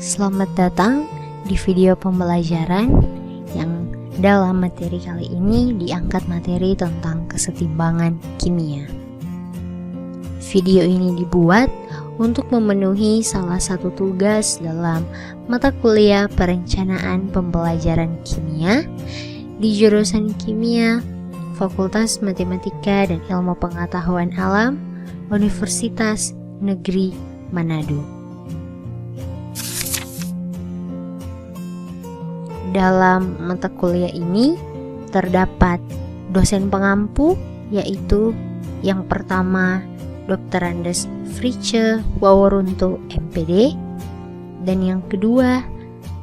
Selamat datang di video pembelajaran yang dalam materi kali ini diangkat materi tentang kesetimbangan kimia. Video ini dibuat untuk memenuhi salah satu tugas dalam mata kuliah perencanaan pembelajaran kimia di jurusan Kimia, Fakultas Matematika dan Ilmu Pengetahuan Alam, Universitas Negeri Manado. Dalam mata kuliah ini terdapat dosen pengampu, yaitu yang pertama Dr. Andes Frice Waworuntu MPD, dan yang kedua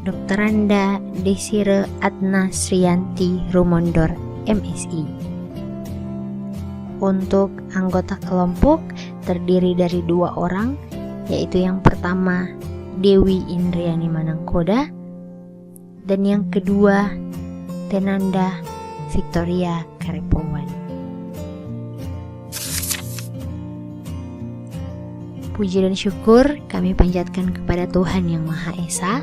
Dr. Anda Desire Adna Srianti Rumondor MSI. Untuk anggota kelompok terdiri dari 2 orang, yaitu yang pertama Dewi Indriani Manangkoda dan yang kedua Tenanda Victoria Karepowan. Puji dan syukur kami panjatkan kepada Tuhan Yang Maha Esa,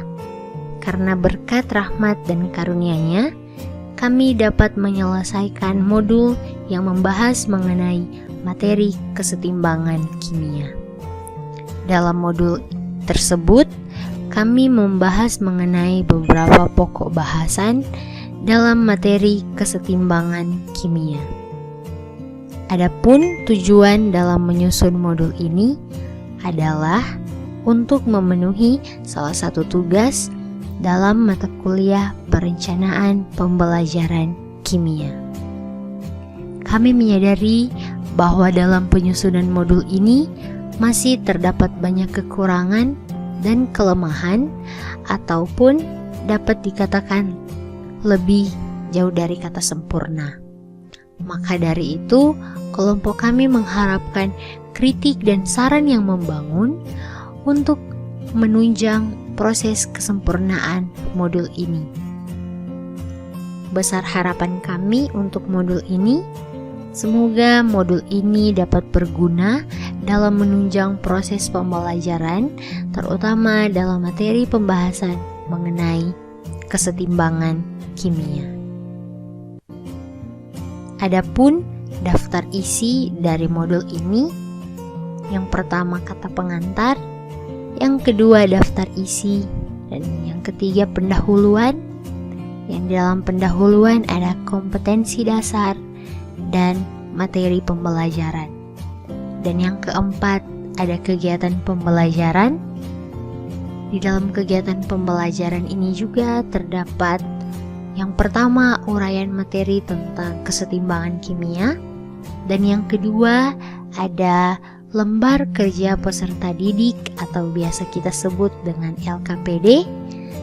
karena berkat rahmat dan karunia-Nya kami dapat menyelesaikan modul yang membahas mengenai materi kesetimbangan kimia. Dalam modul tersebut kami membahas mengenai beberapa pokok bahasan dalam materi kesetimbangan kimia. Adapun tujuan dalam menyusun modul ini adalah untuk memenuhi salah satu tugas dalam mata kuliah perencanaan pembelajaran kimia. Kami menyadari bahwa dalam penyusunan modul ini masih terdapat banyak kekurangan dan kelemahan, ataupun dapat dikatakan lebih jauh dari kata sempurna. Maka dari itu, kelompok kami mengharapkan kritik dan saran yang membangun untuk menunjang proses kesempurnaan modul ini. Besar harapan kami untuk modul ini, semoga modul ini dapat berguna dalam menunjang proses pembelajaran, terutama dalam materi pembahasan mengenai kesetimbangan kimia. Adapun daftar isi dari modul ini, yang pertama kata pengantar, yang kedua daftar isi, dan yang ketiga pendahuluan. Yang dalam pendahuluan ada kompetensi dasar dan materi pembelajaran. Dan yang keempat ada kegiatan pembelajaran. Di dalam kegiatan pembelajaran ini juga terdapat yang pertama uraian materi tentang kesetimbangan kimia, dan yang kedua ada lembar kerja peserta didik atau biasa kita sebut dengan LKPD,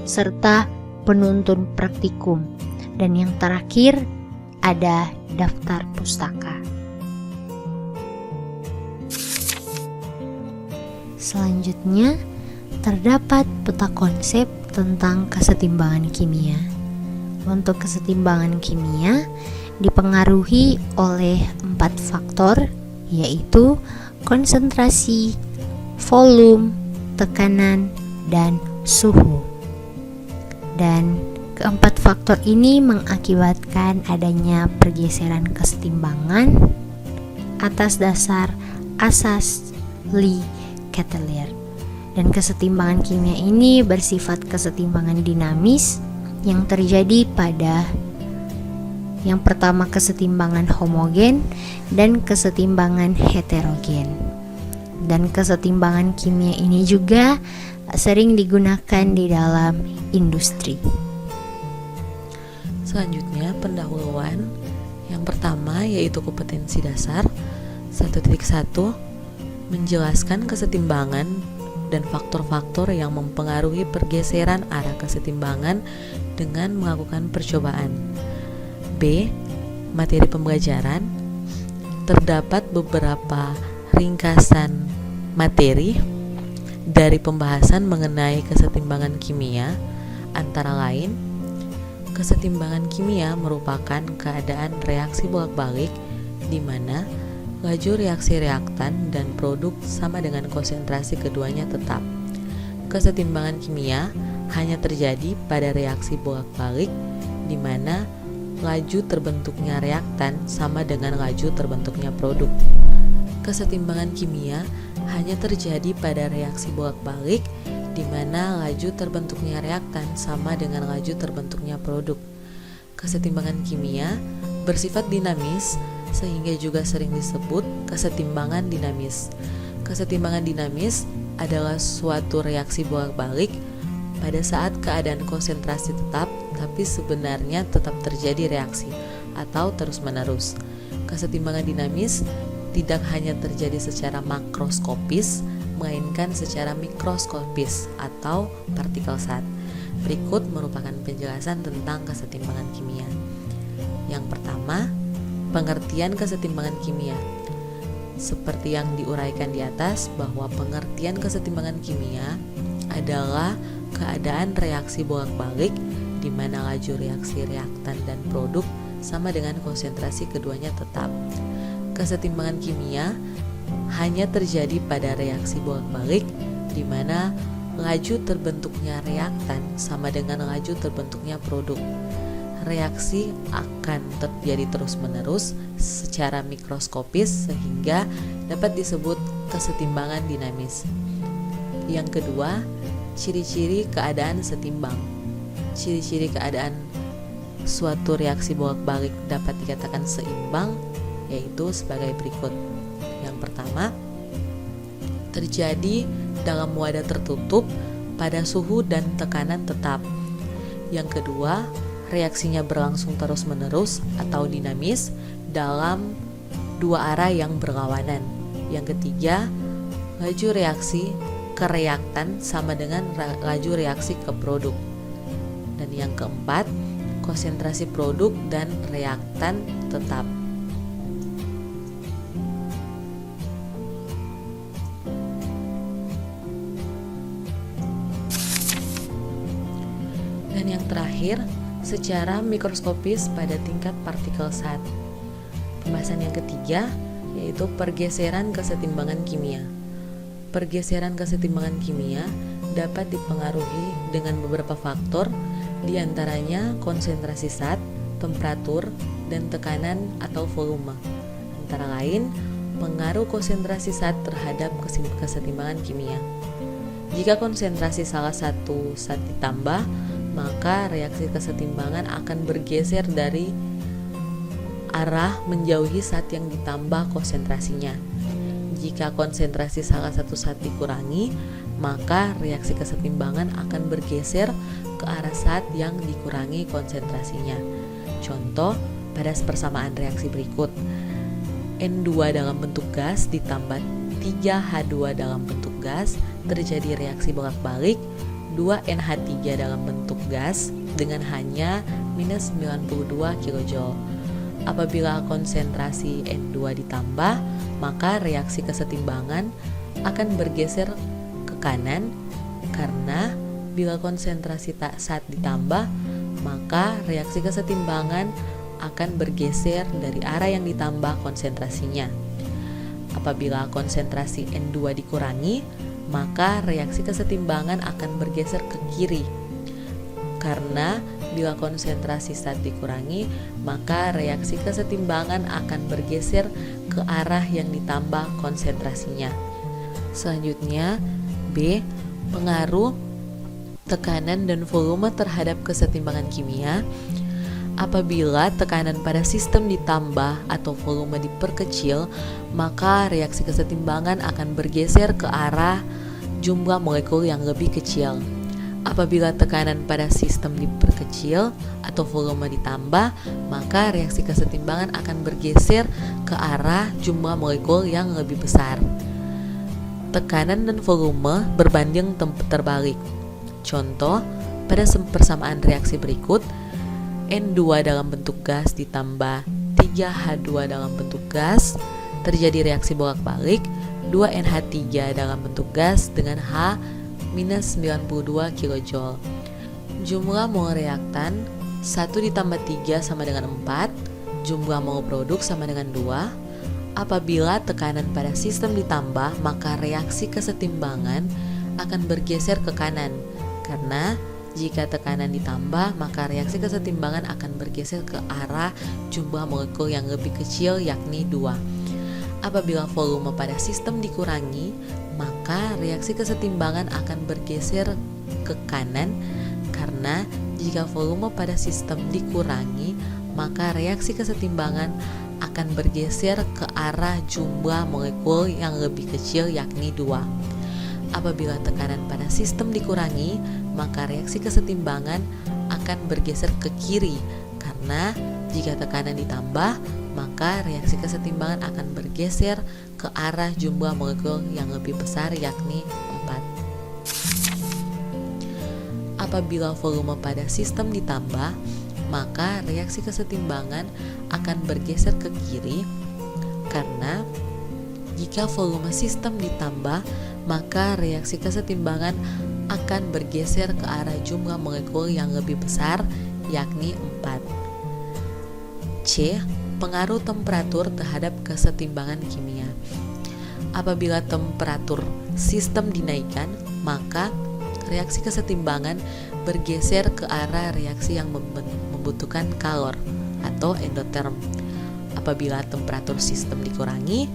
serta penuntun praktikum, dan yang terakhir ada daftar pustaka. Selanjutnya terdapat peta konsep tentang kesetimbangan kimia. Untuk kesetimbangan kimia dipengaruhi oleh 4 faktor, yaitu konsentrasi, volume, tekanan, dan suhu. Dan keempat faktor ini mengakibatkan adanya pergeseran kesetimbangan atas dasar asas Lee Catellier. Dan kesetimbangan kimia ini bersifat kesetimbangan dinamis yang terjadi pada yang pertama kesetimbangan homogen dan kesetimbangan heterogen. Dan kesetimbangan kimia ini juga sering digunakan di dalam industri. Selanjutnya pendahuluan. Yang pertama yaitu kompetensi dasar 1.1, menjelaskan kesetimbangan dan faktor-faktor yang mempengaruhi pergeseran arah kesetimbangan dengan melakukan percobaan. B. Materi pembelajaran. Terdapat beberapa ringkasan materi dari pembahasan mengenai kesetimbangan kimia, antara lain kesetimbangan kimia merupakan keadaan reaksi bolak-balik di mana laju reaksi reaktan dan produk sama dengan konsentrasi keduanya tetap. Kesetimbangan kimia hanya terjadi pada reaksi bolak-balik di mana laju terbentuknya reaktan sama dengan laju terbentuknya produk. Kesetimbangan kimia hanya terjadi pada reaksi bolak-balik di mana laju terbentuknya reaktan sama dengan laju terbentuknya produk. Kesetimbangan kimia bersifat dinamis sehingga juga sering disebut kesetimbangan dinamis. Kesetimbangan dinamis adalah suatu reaksi bolak-balik pada saat keadaan konsentrasi tetap tapi sebenarnya tetap terjadi reaksi atau terus-menerus. Kesetimbangan dinamis tidak hanya terjadi secara makroskopis, melainkan secara mikroskopis atau partikel zat. Berikut merupakan penjelasan tentang kesetimbangan kimia. Yang pertama, pengertian kesetimbangan kimia. Seperti yang diuraikan di atas bahwa pengertian kesetimbangan kimia adalah keadaan reaksi bolak-balik di mana laju reaksi reaktan dan produk sama dengan konsentrasi keduanya tetap. Kesetimbangan kimia hanya terjadi pada reaksi bolak-balik di mana laju terbentuknya reaktan sama dengan laju terbentuknya produk. Reaksi akan terjadi terus-menerus secara mikroskopis sehingga dapat disebut kesetimbangan dinamis. Yang kedua, ciri-ciri keadaan setimbang. Ciri-ciri keadaan suatu reaksi bolak-balik dapat dikatakan seimbang yaitu sebagai berikut. Yang pertama, terjadi dalam wadah tertutup pada suhu dan tekanan tetap. Yang kedua, reaksinya berlangsung terus-menerus atau dinamis dalam dua arah yang berlawanan. Yang ketiga, laju reaksi ke reaktan sama dengan laju reaksi ke produk. Dan yang keempat, konsentrasi produk dan reaktan tetap. Dan yang terakhir, secara mikroskopis pada tingkat partikel zat. Pembahasan yang ketiga yaitu pergeseran kesetimbangan kimia. Pergeseran kesetimbangan kimia dapat dipengaruhi dengan beberapa faktor, diantaranya konsentrasi zat, temperatur, dan tekanan atau volume. Antara lain, pengaruh konsentrasi zat terhadap kesetimbangan kimia. Jika konsentrasi salah satu zat ditambah, maka reaksi kesetimbangan akan bergeser dari arah menjauhi zat yang ditambah konsentrasinya. Jika konsentrasi salah satu zat dikurangi, maka reaksi kesetimbangan akan bergeser ke arah zat yang dikurangi konsentrasinya. Contoh pada persamaan reaksi berikut. N2 dalam bentuk gas ditambah 3H2 dalam bentuk gas terjadi reaksi bolak-balik 2NH3 dalam bentuk gas dengan hanya minus 92 kJ. Apabila konsentrasi N2 ditambah, maka reaksi kesetimbangan akan bergeser ke kanan karena bila konsentrasi zat ditambah, maka reaksi kesetimbangan akan bergeser dari arah yang ditambah konsentrasinya. Apabila konsentrasi N2 dikurangi, maka reaksi kesetimbangan akan bergeser ke kiri. Karena bila konsentrasi zat dikurangi, maka reaksi kesetimbangan akan bergeser ke arah yang ditambah konsentrasinya. Selanjutnya, B. Pengaruh tekanan dan volume terhadap kesetimbangan kimia. Apabila tekanan pada sistem ditambah atau volume diperkecil, maka reaksi kesetimbangan akan bergeser ke arah jumlah molekul yang lebih kecil. Apabila tekanan pada sistem diperkecil atau volume ditambah, maka reaksi kesetimbangan akan bergeser ke arah jumlah molekul yang lebih besar. Tekanan dan volume berbanding terbalik. Contoh, pada persamaan reaksi berikut, N2 dalam bentuk gas ditambah 3H2 dalam bentuk gas terjadi reaksi bolak-balik 2NH3 dalam bentuk gas dengan H minus 92 kJ. Jumlah mol reaktan 1 ditambah 3 sama dengan 4, jumlah mol produk sama dengan 2. Apabila tekanan pada sistem ditambah, maka reaksi kesetimbangan akan bergeser ke kanan, karena jika tekanan ditambah, maka reaksi kesetimbangan akan bergeser ke arah jumlah molekul yang lebih kecil, yakni 2. Apabila volume pada sistem dikurangi, maka reaksi kesetimbangan akan bergeser ke kanan, karena jika volume pada sistem dikurangi, maka reaksi kesetimbangan akan bergeser ke arah jumlah molekul yang lebih kecil, yakni 2. Apabila tekanan pada sistem dikurangi, maka reaksi kesetimbangan akan bergeser ke kiri, karena jika tekanan ditambah, maka reaksi kesetimbangan akan bergeser ke arah jumlah molekul yang lebih besar, yakni 4. Apabila volume pada sistem ditambah, maka reaksi kesetimbangan akan bergeser ke kiri, karena jika volume sistem ditambah, maka reaksi kesetimbangan akan bergeser ke arah jumlah molekul yang lebih besar, yakni 4. C. Pengaruh temperatur terhadap kesetimbangan kimia. Apabila temperatur sistem dinaikkan, maka reaksi kesetimbangan bergeser ke arah reaksi yang membutuhkan kalor atau endoterm. Apabila temperatur sistem dikurangi,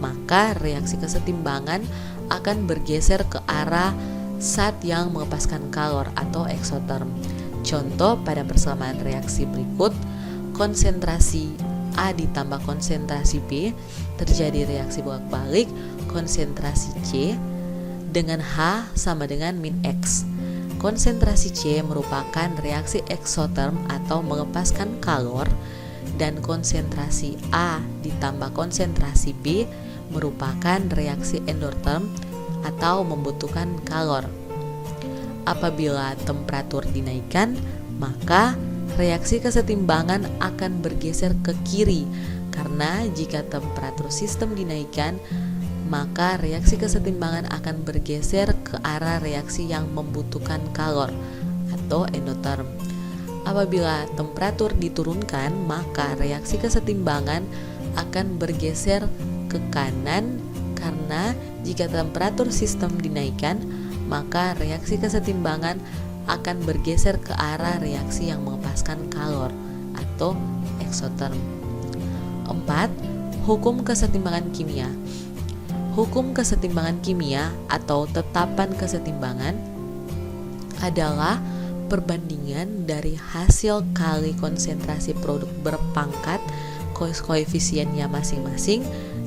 maka reaksi kesetimbangan akan bergeser ke arah zat yang melepaskan kalor atau eksoterm. Contoh pada persamaan reaksi berikut, konsentrasi A ditambah konsentrasi B, terjadi reaksi bolak-balik konsentrasi C dengan H sama dengan min X. Konsentrasi C merupakan reaksi eksoterm atau melepaskan kalor, dan konsentrasi A ditambah konsentrasi B merupakan reaksi endotherm atau membutuhkan kalor. Apabila temperatur dinaikkan, maka reaksi kesetimbangan akan bergeser ke kiri, karena jika temperatur sistem dinaikkan, maka reaksi kesetimbangan akan bergeser ke arah reaksi yang membutuhkan kalor atau endotherm. Apabila temperatur diturunkan, maka reaksi kesetimbangan akan bergeser ke kanan, karena jika temperatur sistem dinaikkan, maka reaksi kesetimbangan akan bergeser ke arah reaksi yang melepaskan kalor atau eksoterm. 4. Hukum kesetimbangan kimia. Hukum kesetimbangan kimia atau tetapan kesetimbangan adalah perbandingan dari hasil kali konsentrasi produk berpangkat koefisiennya masing-masing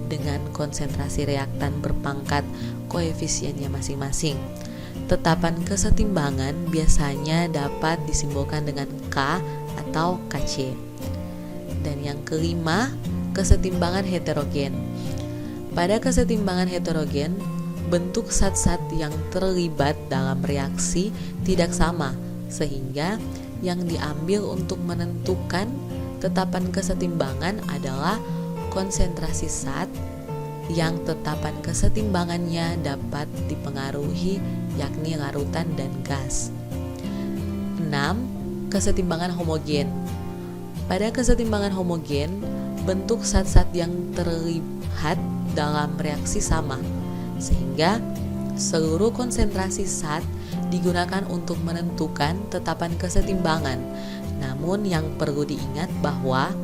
dengan konsentrasi reaktan berpangkat koefisiennya masing-masing. Tetapan kesetimbangan biasanya dapat disimbolkan dengan K atau Kc. Dan yang kelima, kesetimbangan heterogen. Pada kesetimbangan heterogen, bentuk zat-zat yang terlibat dalam reaksi tidak sama, sehingga yang diambil untuk menentukan tetapan kesetimbangan adalah konsentrasi zat yang tetapan kesetimbangannya dapat dipengaruhi, yakni larutan dan gas. 6. Kesetimbangan homogen. Pada kesetimbangan homogen, bentuk zat-zat yang terlibat dalam reaksi sama, sehingga seluruh konsentrasi zat digunakan untuk menentukan tetapan kesetimbangan. Namun yang perlu diingat bahwa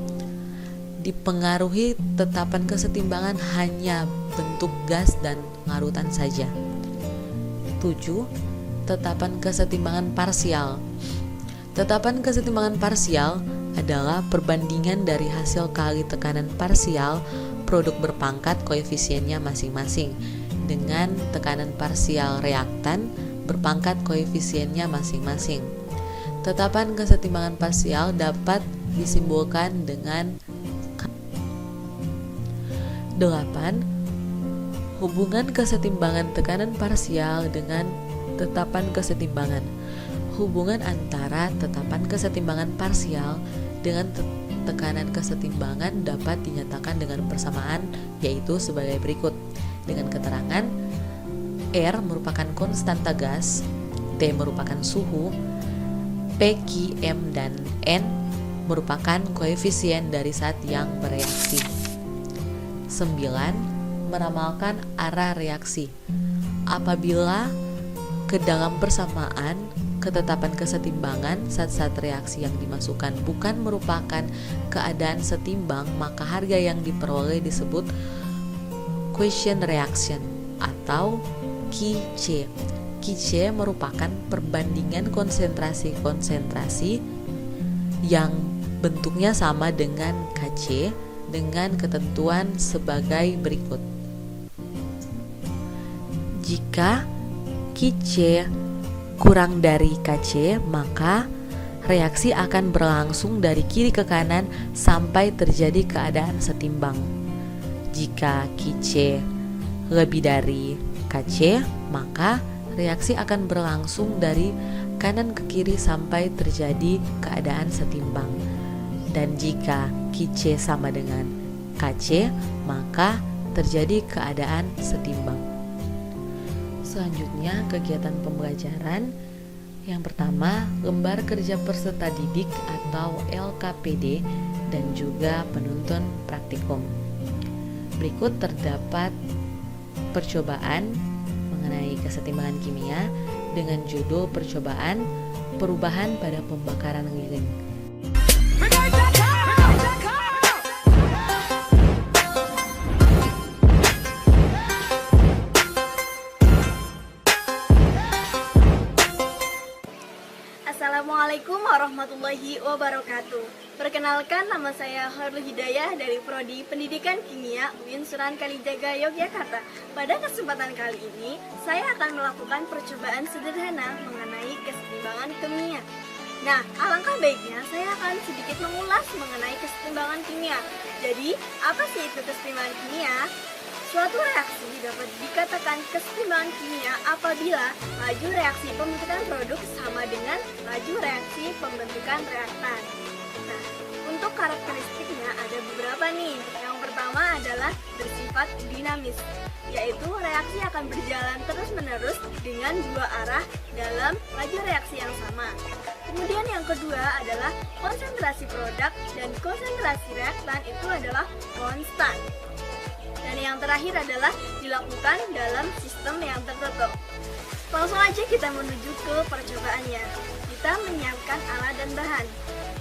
dipengaruhi tetapan kesetimbangan hanya bentuk gas dan larutan saja. 7. Tetapan kesetimbangan parsial. Tetapan kesetimbangan parsial adalah perbandingan dari hasil kali tekanan parsial produk berpangkat koefisiennya masing-masing dengan tekanan parsial reaktan berpangkat koefisiennya masing-masing. Tetapan kesetimbangan parsial dapat disimbolkan dengan 8. Hubungan kesetimbangan tekanan parsial dengan tetapan kesetimbangan. Hubungan antara tetapan kesetimbangan parsial dengan tekanan kesetimbangan dapat dinyatakan dengan persamaan, yaitu sebagai berikut, dengan keterangan R merupakan konstanta gas, T merupakan suhu, P, Q, M, dan N merupakan koefisien dari zat yang bereaksi. 9. Meramalkan arah reaksi. Apabila ke dalam bersamaan ketetapan kesetimbangan zat-zat reaksi yang dimasukkan bukan merupakan keadaan setimbang, maka harga yang diperoleh disebut quotient reaction atau QC. QC merupakan perbandingan konsentrasi-konsentrasi yang bentuknya sama dengan KC dengan ketentuan sebagai berikut. Jika QC kurang dari KC, maka reaksi akan berlangsung dari kiri ke kanan sampai terjadi keadaan setimbang. Jika QC lebih dari KC, maka reaksi akan berlangsung dari kanan ke kiri sampai terjadi keadaan setimbang. Dan jika QC sama dengan KC, maka terjadi keadaan setimbang. Selanjutnya, kegiatan pembelajaran. Yang pertama, lembar kerja peserta didik atau LKPD dan juga penuntun praktikum. Berikut terdapat percobaan mengenai kesetimbangan kimia dengan judul percobaan perubahan pada pembakaran lilin. Assalamualaikum warahmatullahi wabarakatuh. Perkenalkan, nama saya Khairul Hidayah dari Prodi Pendidikan Kimia UIN Sunan Kalijaga, Yogyakarta. Pada kesempatan kali ini, saya akan melakukan percobaan sederhana mengenai kesetimbangan kimia. Nah, alangkah baiknya saya akan sedikit mengulas mengenai kesetimbangan kimia. Jadi, apa sih itu kesetimbangan kimia? Suatu reaksi dapat dikatakan kesetimbangan kimia apabila laju reaksi pembentukan produk sama dengan laju reaksi pembentukan reaktan. Nah, untuk karakteristiknya ada beberapa nih. Yang pertama adalah bersifat dinamis, yaitu reaksi akan berjalan terus-menerus dengan dua arah dalam laju reaksi yang sama. Kemudian yang kedua adalah konsentrasi produk dan konsentrasi reaktan itu adalah konstan. Dan yang terakhir adalah dilakukan dalam sistem yang tertutup. Langsung aja kita menuju ke percobaannya. Kita menyiapkan alat dan bahan.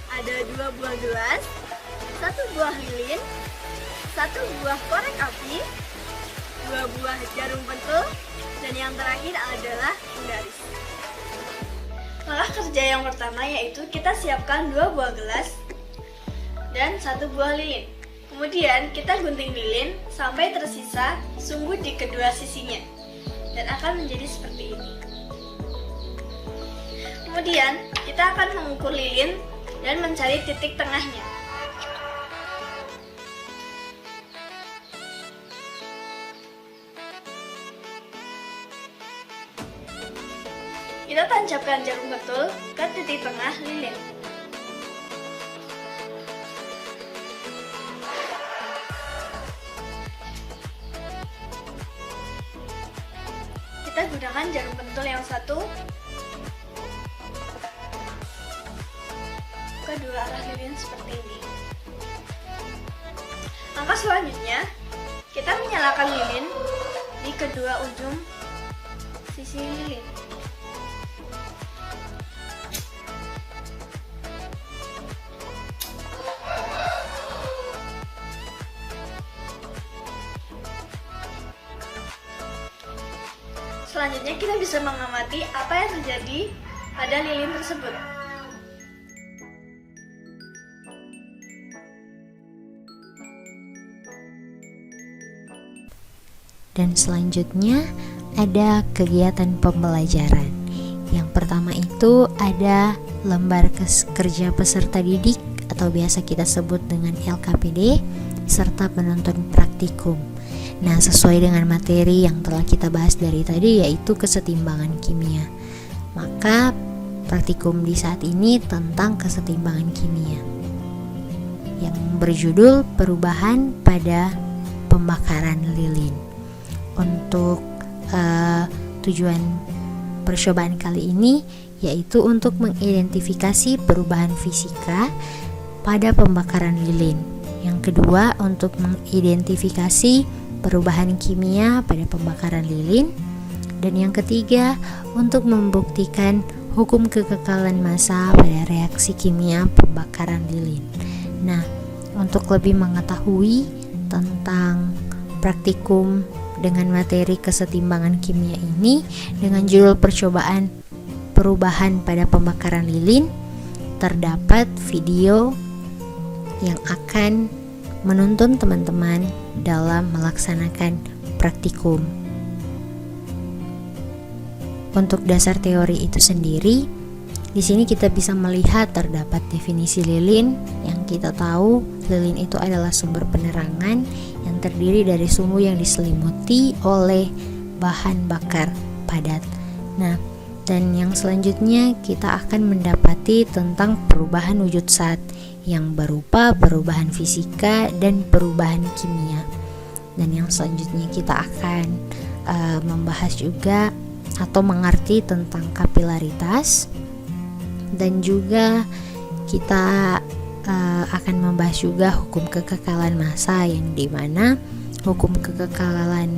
Ada 2 buah gelas, 1 buah lilin, 1 buah korek api, 2 buah jarum pentul, dan yang terakhir adalah penggaris. Langkah kerja yang pertama yaitu kita siapkan 2 buah gelas dan 1 buah lilin. Kemudian kita gunting lilin sampai tersisa sumbu di kedua sisinya dan akan menjadi seperti ini. Kemudian kita akan mengukur lilin dan mencari titik tengahnya. Kita tancapkan jarum pentul ke titik tengah lilin. Kita gunakan jarum pentul yang satu ke dua arah lilin seperti ini. Langkah selanjutnya, kita menyalakan lilin di kedua ujung sisi lilin. Selanjutnya kita bisa mengamati apa yang terjadi pada lilin tersebut. Dan selanjutnya ada kegiatan pembelajaran. Yang pertama itu ada lembar kerja peserta didik atau biasa kita sebut dengan LKPD serta penuntun praktikum. Nah, sesuai dengan materi yang telah kita bahas dari tadi yaitu kesetimbangan kimia. Maka praktikum di saat ini tentang kesetimbangan kimia yang berjudul perubahan pada pembakaran lilin. Untuk tujuan percobaan kali ini yaitu untuk mengidentifikasi perubahan fisika pada pembakaran lilin. Yang kedua, untuk mengidentifikasi perubahan kimia pada pembakaran lilin. Dan yang ketiga, untuk membuktikan hukum kekekalan massa pada reaksi kimia pembakaran lilin. Nah, untuk lebih mengetahui tentang praktikum dengan materi kesetimbangan kimia ini dengan judul percobaan perubahan pada pembakaran lilin, terdapat video yang akan menuntun teman-teman dalam melaksanakan praktikum. Untuk dasar teori itu sendiri, di sini kita bisa melihat terdapat definisi lilin yang kita tahu lilin itu adalah sumber penerangan yang terdiri dari sumbu yang diselimuti oleh bahan bakar padat. Nah, dan yang selanjutnya kita akan mendapati tentang perubahan wujud zat yang berupa perubahan fisika dan perubahan kimia. Dan yang selanjutnya kita akan membahas juga atau mengerti tentang kapilaritas, dan juga kita akan membahas juga hukum kekekalan massa, yang dimana hukum kekekalan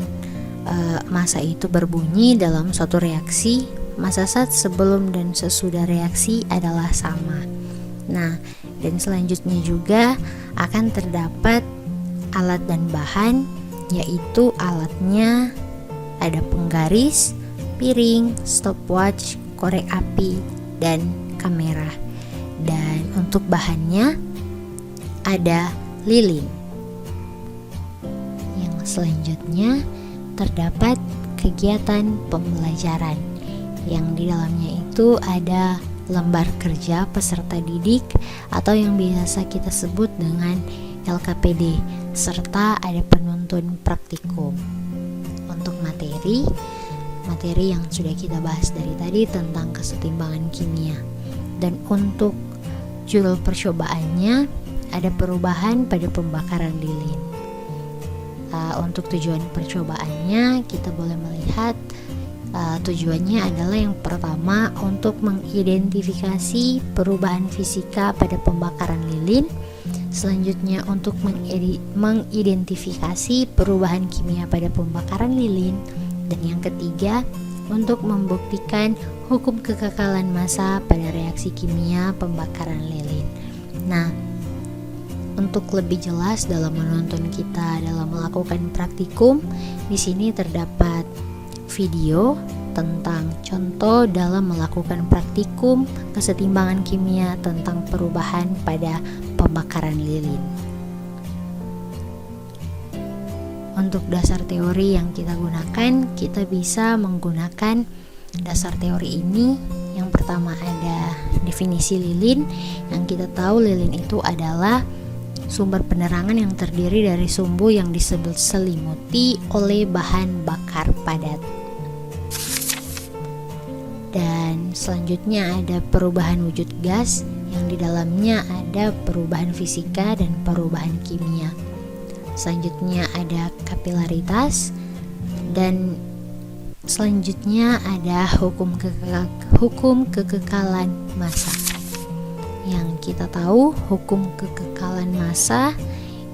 massa itu berbunyi dalam suatu reaksi massa zat sebelum dan sesudah reaksi adalah sama. Nah, dan selanjutnya juga akan terdapat alat dan bahan, yaitu alatnya ada penggaris, piring, stopwatch, korek api, dan kamera. Dan untuk bahannya ada lilin. Yang selanjutnya terdapat kegiatan pembelajaran, yang di dalamnya itu ada lembar kerja peserta didik atau yang biasa kita sebut dengan LKPD, serta ada penuntun praktikum. Untuk materi yang sudah kita bahas dari tadi tentang kesetimbangan kimia. Dan untuk judul percobaannya ada perubahan pada pembakaran lilin. Untuk tujuan percobaannya kita boleh melihat tujuannya adalah yang pertama untuk mengidentifikasi perubahan fisika pada pembakaran lilin, selanjutnya untuk mengidentifikasi perubahan kimia pada pembakaran lilin, dan yang ketiga untuk membuktikan hukum kekekalan massa pada reaksi kimia pembakaran lilin. Nah, untuk lebih jelas dalam menuntun kita dalam melakukan praktikum, di sini terdapat video tentang contoh dalam melakukan praktikum kesetimbangan kimia tentang perubahan pada pembakaran lilin. Untuk dasar teori yang kita gunakan, kita bisa menggunakan dasar teori ini. Yang pertama ada definisi lilin, yang kita tahu lilin itu adalah sumber penerangan yang terdiri dari sumbu yang diselimuti oleh bahan bakar padat. Dan selanjutnya ada perubahan wujud gas, yang di dalamnya ada perubahan fisika dan perubahan kimia. Selanjutnya ada kapilaritas, dan selanjutnya ada hukum kekekalan massa. Yang kita tahu hukum kekekalan massa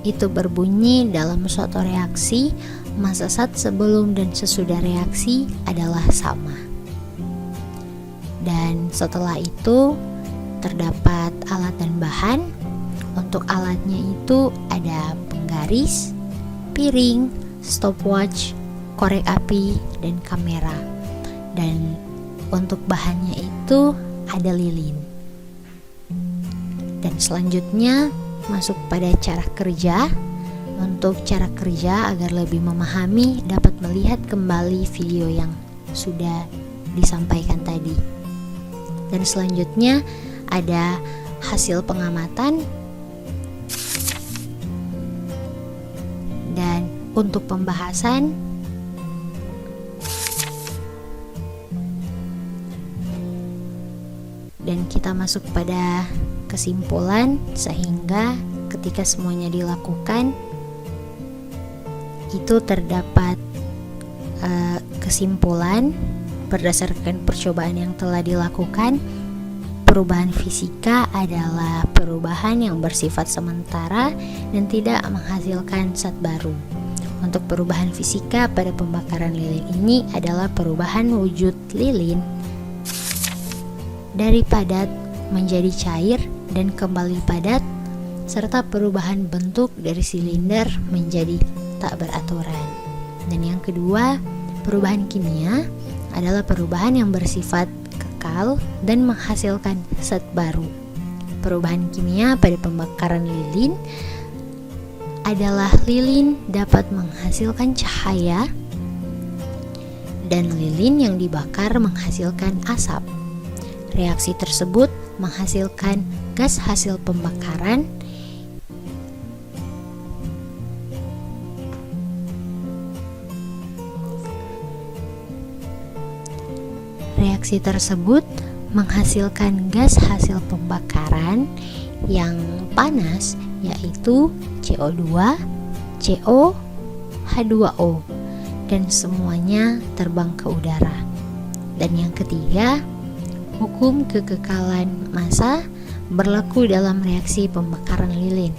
itu berbunyi dalam suatu reaksi massa zat sebelum dan sesudah reaksi adalah sama. Dan setelah itu terdapat alat dan bahan. Untuk alatnya itu ada penggaris, piring, stopwatch, korek api, dan kamera. Dan untuk bahannya itu ada lilin. Dan selanjutnya masuk pada cara kerja. Untuk cara kerja agar lebih memahami, dapat melihat kembali video yang sudah disampaikan tadi. Dan selanjutnya ada hasil pengamatan. Dan untuk pembahasan dan kita masuk pada kesimpulan, sehingga ketika semuanya dilakukan itu terdapat kesimpulan berdasarkan percobaan yang telah dilakukan. Perubahan fisika adalah perubahan yang bersifat sementara dan tidak menghasilkan zat baru. Untuk perubahan fisika pada pembakaran lilin ini adalah perubahan wujud lilin dari padat menjadi cair dan kembali padat, serta perubahan bentuk dari silinder menjadi tak beraturan. Dan yang kedua, perubahan kimia adalah perubahan yang bersifat kekal dan menghasilkan zat baru. Perubahan kimia pada pembakaran lilin adalah lilin dapat menghasilkan cahaya dan lilin yang dibakar menghasilkan asap. Reaksi tersebut menghasilkan gas hasil pembakaran yang panas, yaitu CO2, CO, H2O, dan semuanya terbang ke udara. Dan yang ketiga, hukum kekekalan massa berlaku dalam reaksi pembakaran lilin,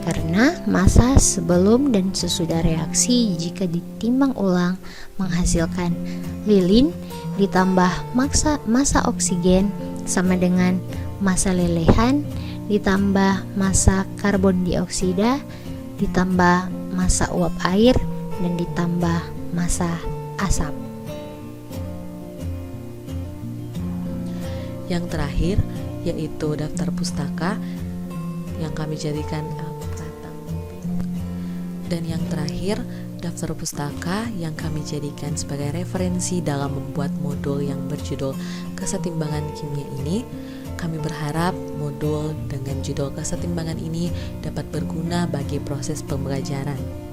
karena massa sebelum dan sesudah reaksi jika ditimbang ulang menghasilkan lilin ditambah massa oksigen sama dengan massa lelehan ditambah massa karbon dioksida ditambah massa uap air dan ditambah massa asap. Yang terakhir yaitu daftar pustaka yang kami jadikan dan yang terakhir daftar pustaka yang kami jadikan sebagai referensi dalam membuat modul yang berjudul Kesetimbangan Kimia ini. Kami berharap modul dengan judul kesetimbangan ini dapat berguna bagi proses pembelajaran.